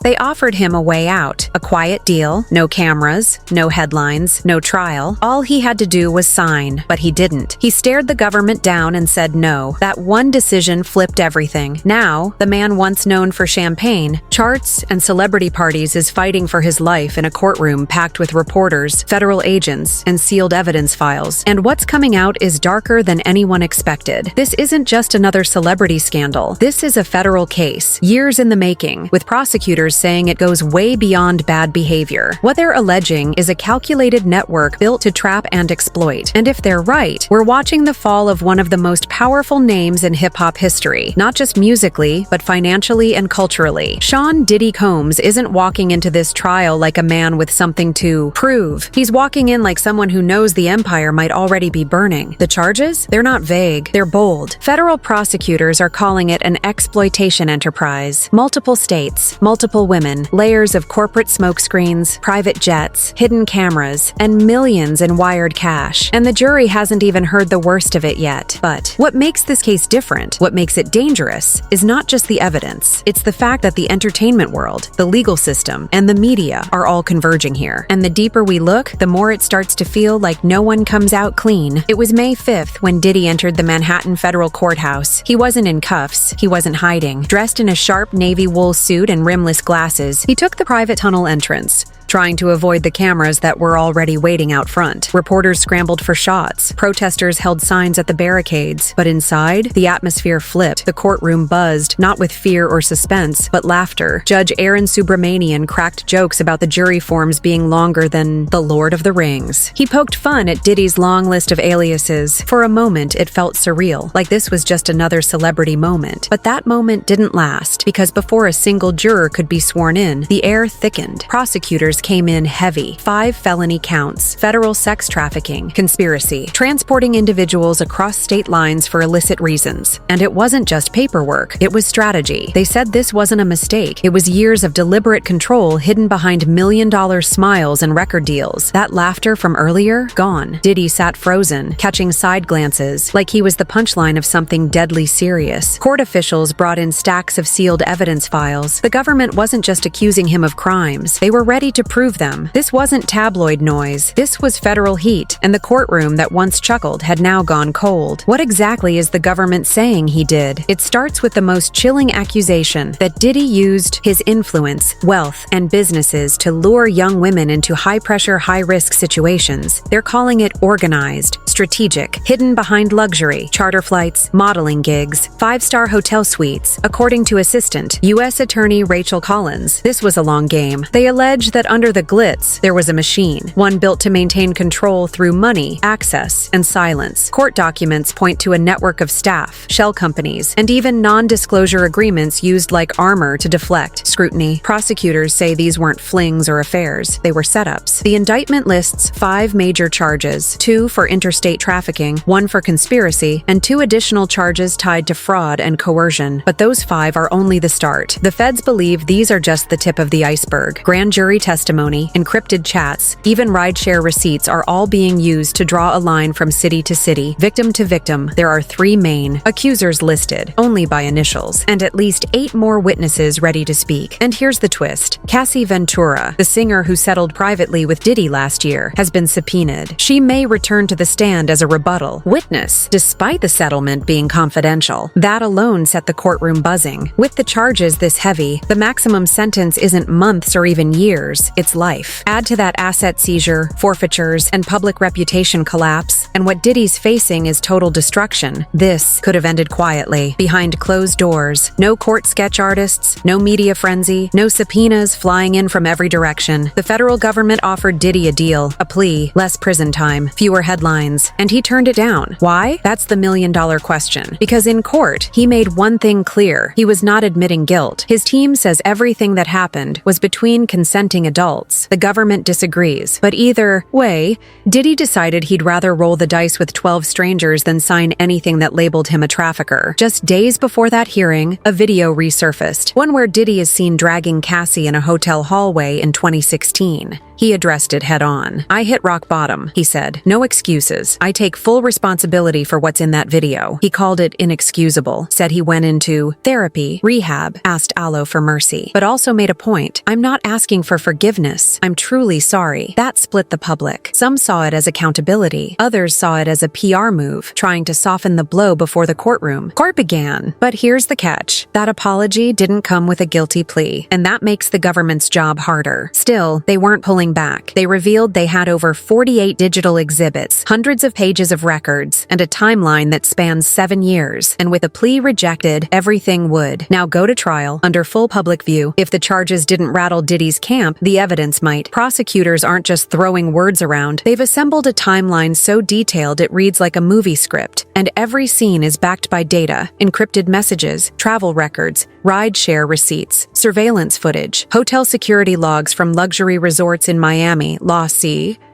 They offered him a way out, a quiet deal, no cameras, no headlines, no trial. All he had to do was sign, but he didn't. He stared the government down and said no. That one decision flipped everything. Now, the man once known for champagne, charts, and celebrity parties is fighting for his life in a courtroom packed with reporters, federal agents, and sealed evidence files. And what's coming out is darker than anyone expected. This isn't just another celebrity scandal. This is a federal case, years in the making, with prosecutors saying it goes way beyond bad behavior. What they're alleging is a calculated network built to trap and exploit. And if they're right, we're watching the fall of one of the most powerful names in hip-hop history, not just musically, but financially and culturally. Sean Diddy Combs isn't walking into this trial like a man with something to prove. He's walking in like someone who knows the empire might already be burning. The charges? They're not vague, they're bold. Federal prosecutors are calling it an exploitation enterprise. Multiple states, multiple women, layers of corporate smokescreens, private jets, hidden cameras, and millions in wired cash. And the jury hasn't even heard the worst of it yet. But what makes this case different, what makes it dangerous, is not just the evidence. It's the fact that the entertainment world, the legal system, and the media are all converging here. And the deeper we look, the more it starts to feel like no one comes out clean. It was May 5th when Diddy entered the Manhattan federal courthouse. He wasn't in cuffs, he wasn't hiding. Dressed in a sharp navy wool suit and rimless glasses, he took the private tunnel entrance, trying to avoid the cameras that were already waiting out front. Reporters scrambled for shots. Protesters held signs at the barricades. But inside, the atmosphere flipped. The courtroom buzzed, not with fear or suspense, but laughter. Judge Aaron Subramanian cracked jokes about the jury forms being longer than the Lord of the Rings. He poked fun at Diddy's long list of aliases. For a moment, it felt surreal, like this was just another celebrity moment. But that moment didn't last, because before a single juror could be sworn in, the air thickened. Prosecutors came in heavy. 5 felony counts, federal sex trafficking, conspiracy, transporting individuals across state lines for illicit reasons. And it wasn't just paperwork, it was strategy. They said this wasn't a mistake. It was years of deliberate control hidden behind million-dollar smiles and record deals. That laughter from earlier, gone. Diddy sat frozen, catching side glances, like he was the punchline of something deadly serious. Court officials brought in stacks of sealed evidence files. The government wasn't just accusing him of crimes. They were ready to prove them. This wasn't tabloid noise. This was federal heat, and the courtroom that once chuckled had now gone cold. What exactly is the government saying he did? It starts with the most chilling accusation that Diddy used his influence, wealth, and businesses to lure young women into high-pressure, high-risk situations. They're calling it organized, strategic, hidden behind luxury, charter flights, modeling gigs, 5-star hotel suites. According to Assistant U.S. Attorney Rachel Collins, this was a long game. They allege that under the glitz, there was a machine, one built to maintain control through money, access, and silence. Court documents point to a network of staff, shell companies, and even non-disclosure agreements used like armor to deflect scrutiny. Prosecutors say these weren't flings or affairs, they were setups. The indictment lists 5 major charges, 2 for interstate trafficking, 1 for conspiracy, and 2 additional charges tied to fraud and coercion. But those 5 are only the start. The feds believe these are just the tip of the iceberg. Grand jury testimony, encrypted chats, even rideshare receipts are all being used to draw a line from city to city, victim to victim. There are 3 main accusers listed, only by initials, and at least 8 more witnesses ready to speak. And here's the twist. Cassie Ventura, the singer who settled privately with Diddy last year, has been subpoenaed. She may return to the stand as a rebuttal witness, despite the settlement being confidential. That alone set the courtroom buzzing. With the charges this heavy, the maximum sentence isn't months or even years, it's life. Add to that asset seizure, forfeitures, and public reputation collapse, and what Diddy's facing is total destruction. This could have ended quietly, behind closed doors. No court sketch artists, no media frenzy, no subpoenas flying in from every direction. The federal government offered Diddy a deal, a plea, less prison time, fewer headlines, and he turned it down. Why? That's the million-dollar question. Because in court, he made one thing clear. He was not admitting guilt. His team says everything that happened was between consenting adults. The government disagrees. But either way, Diddy decided he'd rather roll the dice with 12 strangers than sign anything that labeled him a trafficker. Just days before that hearing, a video resurfaced, one where Diddy is seen dragging Cassie in a hotel hallway in 2016. He addressed it head-on. "I hit rock bottom," he said. "No excuses. I take full responsibility for what's in that video." He called it inexcusable, said he went into therapy, rehab, asked Aloe for mercy, but also made a point. "I'm not asking for forgiveness. I'm truly sorry." That split the public. Some saw it as accountability. Others saw it as a PR move, trying to soften the blow before the courtroom. Court began. But here's the catch. That apology didn't come with a guilty plea, and that makes the government's job harder. Still, they weren't pulling back. They revealed they had over 48 digital exhibits, hundreds of pages of records, and a timeline that spans 7 years. And with a plea rejected, everything would now go to trial under full public view. If the charges didn't rattle Diddy's camp, the evidence might. Prosecutors aren't just throwing words around. They've assembled a timeline so detailed it reads like a movie script, and every scene is backed by data, encrypted messages, travel records, ride-share receipts, surveillance footage, hotel security logs from luxury resorts in Miami, Los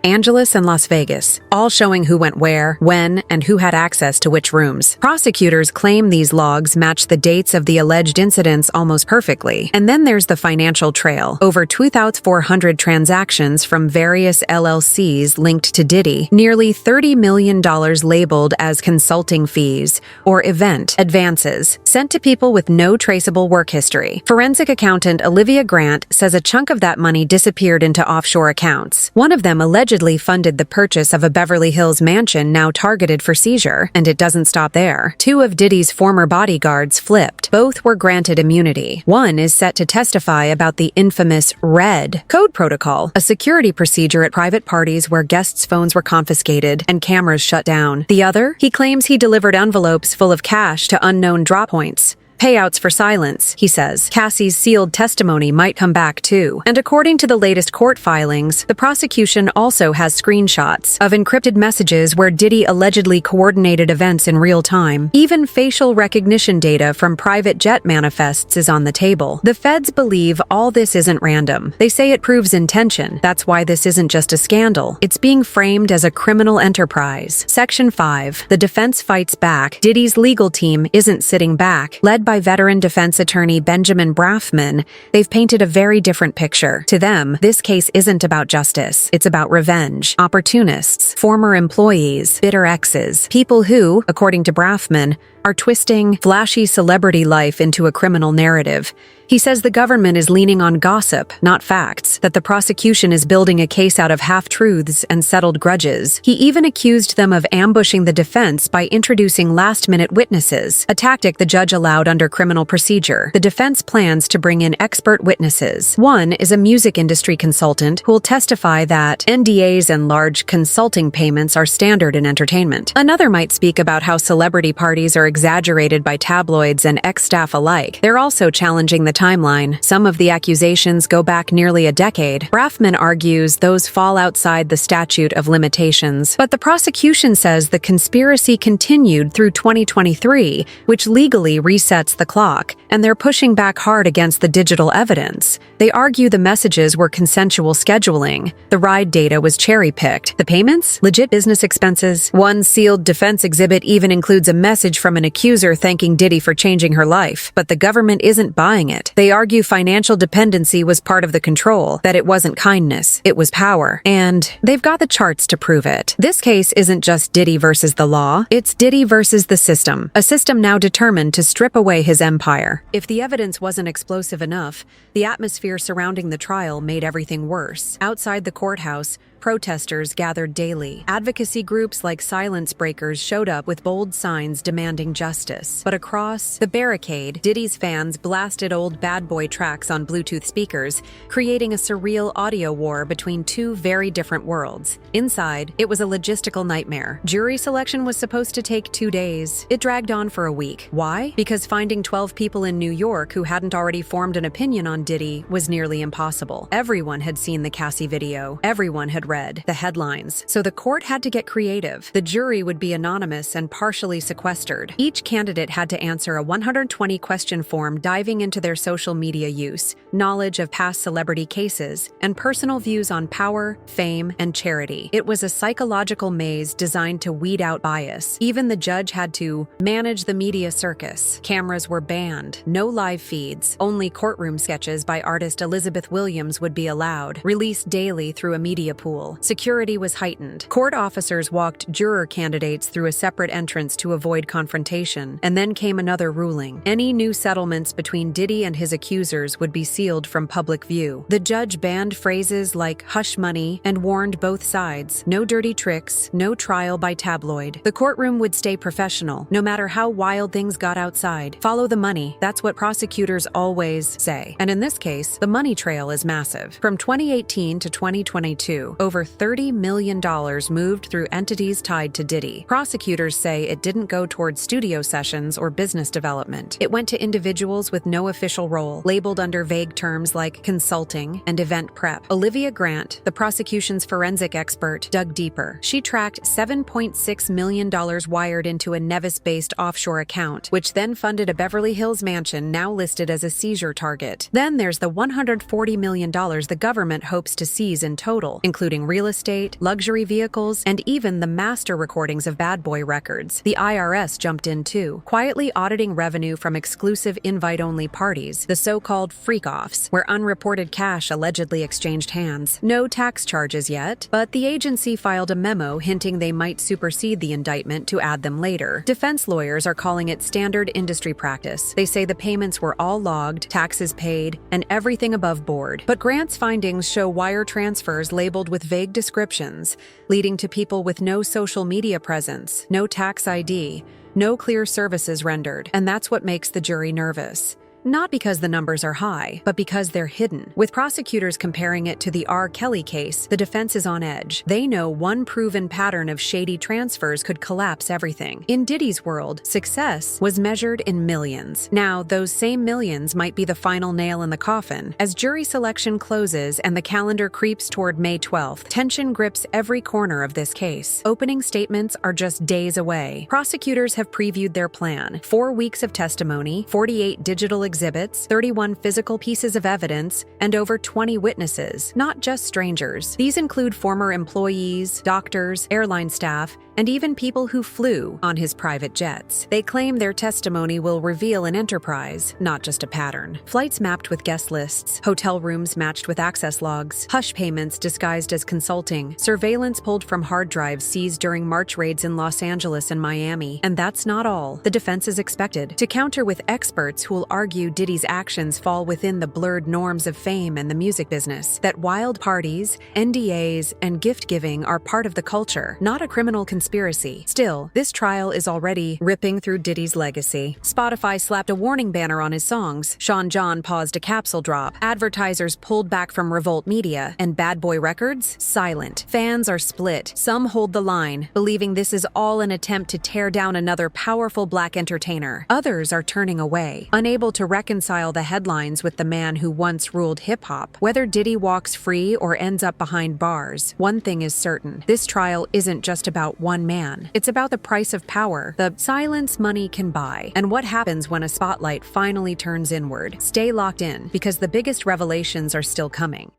Angeles, and Las Vegas, all showing who went where, when, and who had access to which rooms. Prosecutors claim these logs match the dates of the alleged incidents almost perfectly. And then there's the financial trail. Over 2,400 transactions from various LLCs linked to Diddy, nearly $30 million labeled as consulting fees or event advances, sent to people with no traceable work history. Forensic accountant Olivia Grant says a chunk of that money disappeared into offshore accounts. One of them allegedly funded the purchase of a Beverly Hills mansion now targeted for seizure, and it doesn't stop there. 2 of Diddy's former bodyguards flipped. Both were granted immunity. One is set to testify about the infamous RED code protocol, a security procedure at private parties where guests' phones were confiscated and cameras shut down. The other, he claims he delivered envelopes full of cash to unknown drop points. Payouts for silence, he says. Cassie's sealed testimony might come back too. And according to the latest court filings, the prosecution also has screenshots of encrypted messages where Diddy allegedly coordinated events in real time. Even facial recognition data from private jet manifests is on the table. The feds believe all this isn't random. They say it proves intention. That's why this isn't just a scandal. It's being framed as a criminal enterprise. Section 5. The defense fights back. Diddy's legal team isn't sitting back. Led by veteran defense attorney Benjamin Brafman, they've painted a very different picture. To them, this case isn't about justice. It's about revenge, opportunists, former employees, bitter exes, people who, according to Brafman, are twisting flashy celebrity life into a criminal narrative. He says the government is leaning on gossip, not facts, that the prosecution is building a case out of half-truths and settled grudges. He even accused them of ambushing the defense by introducing last-minute witnesses, a tactic the judge allowed under criminal procedure. The defense plans to bring in expert witnesses. One is a music industry consultant who will testify that NDAs and large consulting payments are standard in entertainment. Another might speak about how celebrity parties are exaggerated by tabloids and ex-staff alike. They're also challenging the timeline. Some of the accusations go back nearly a decade. Brafman argues those fall outside the statute of limitations, but the prosecution says the conspiracy continued through 2023, which legally resets the clock, and they're pushing back hard against the digital evidence. They argue the messages were consensual scheduling. The ride data was cherry-picked. The payments? Legit business expenses. One sealed defense exhibit even includes a message from an accuser thanking Diddy for changing her life, but the government isn't buying it. They argue financial dependency was part of the control, that it wasn't kindness, it was power, and they've got the charts to prove it. This case isn't just Diddy versus the law, it's Diddy versus the system, a system now determined to strip away his empire. If the evidence wasn't explosive enough, the atmosphere surrounding the trial made everything worse. Outside the courthouse, protesters gathered daily. Advocacy groups like Silence Breakers showed up with bold signs demanding justice. But across the barricade, Diddy's fans blasted old bad boy tracks on Bluetooth speakers, creating a surreal audio war between two very different worlds. Inside, it was a logistical nightmare. Jury selection was supposed to take 2 days. It dragged on for a week. Why? Because finding 12 people in New York who hadn't already formed an opinion on Diddy was nearly impossible. Everyone had seen the Cassie video. Everyone had read, the headlines. So the court had to get creative. The jury would be anonymous and partially sequestered. Each candidate had to answer a 120-question form diving into their social media use, knowledge of past celebrity cases, and personal views on power, fame, and charity. It was a psychological maze designed to weed out bias. Even the judge had to manage the media circus. Cameras were banned, no live feeds, only courtroom sketches by artist Elizabeth Williams would be allowed, released daily through a media pool. Security was heightened. Court officers walked juror candidates through a separate entrance to avoid confrontation. And then came another ruling. Any new settlements between Diddy and his accusers would be sealed from public view. The judge banned phrases like hush money and warned both sides. No dirty tricks, no trial by tabloid. The courtroom would stay professional, no matter how wild things got outside. Follow the money. That's what prosecutors always say. And in this case, the money trail is massive. From 2018 to 2022, over $30 million moved through entities tied to Diddy. Prosecutors say it didn't go towards studio sessions or business development. It went to individuals with no official role, labeled under vague terms like consulting and event prep. Olivia Grant, the prosecution's forensic expert, dug deeper. She tracked $7.6 million wired into a Nevis-based offshore account, which then funded a Beverly Hills mansion now listed as a seizure target. Then there's the $140 million the government hopes to seize in total, including real estate, luxury vehicles, and even the master recordings of bad boy records. The IRS jumped in too, quietly auditing revenue from exclusive invite-only parties, the so-called freak-offs, where unreported cash allegedly exchanged hands. No tax charges yet, but the agency filed a memo hinting they might supersede the indictment to add them later. Defense lawyers are calling it standard industry practice. They say the payments were all logged, taxes paid, and everything above board. But Grant's findings show wire transfers labeled with vague descriptions, leading to people with no social media presence, no tax ID, no clear services rendered. And that's what makes the jury nervous. Not because the numbers are high, but because they're hidden. With prosecutors comparing it to the R. Kelly case, the defense is on edge. They know one proven pattern of shady transfers could collapse everything. In Diddy's world, success was measured in millions. Now, those same millions might be the final nail in the coffin. As jury selection closes and the calendar creeps toward May 12th, tension grips every corner of this case. Opening statements are just days away. Prosecutors have previewed their plan. 4 weeks of testimony, 48 digital exhibits, 31 physical pieces of evidence, and over 20 witnesses, not just strangers. These include former employees, doctors, airline staff, and even people who flew on his private jets. They claim their testimony will reveal an enterprise, not just a pattern. Flights mapped with guest lists, hotel rooms matched with access logs, hush payments disguised as consulting, surveillance pulled from hard drives seized during March raids in Los Angeles and Miami. And that's not all. The defense is expected to counter with experts who will argue Diddy's actions fall within the blurred norms of fame and the music business, that wild parties, NDAs, and gift-giving are part of the culture, not a criminal conspiracy. Still, this trial is already ripping through Diddy's legacy. Spotify slapped a warning banner on his songs. Sean John paused a capsule drop. Advertisers pulled back from Revolt Media. And Bad Boy Records? Silent. Fans are split. Some hold the line, believing this is all an attempt to tear down another powerful black entertainer. Others are turning away, unable to reconcile the headlines with the man who once ruled hip-hop. Whether Diddy walks free or ends up behind bars, one thing is certain. This trial isn't just about one man. It's about the price of power, the silence money can buy, and what happens when a spotlight finally turns inward. Stay locked in, because the biggest revelations are still coming.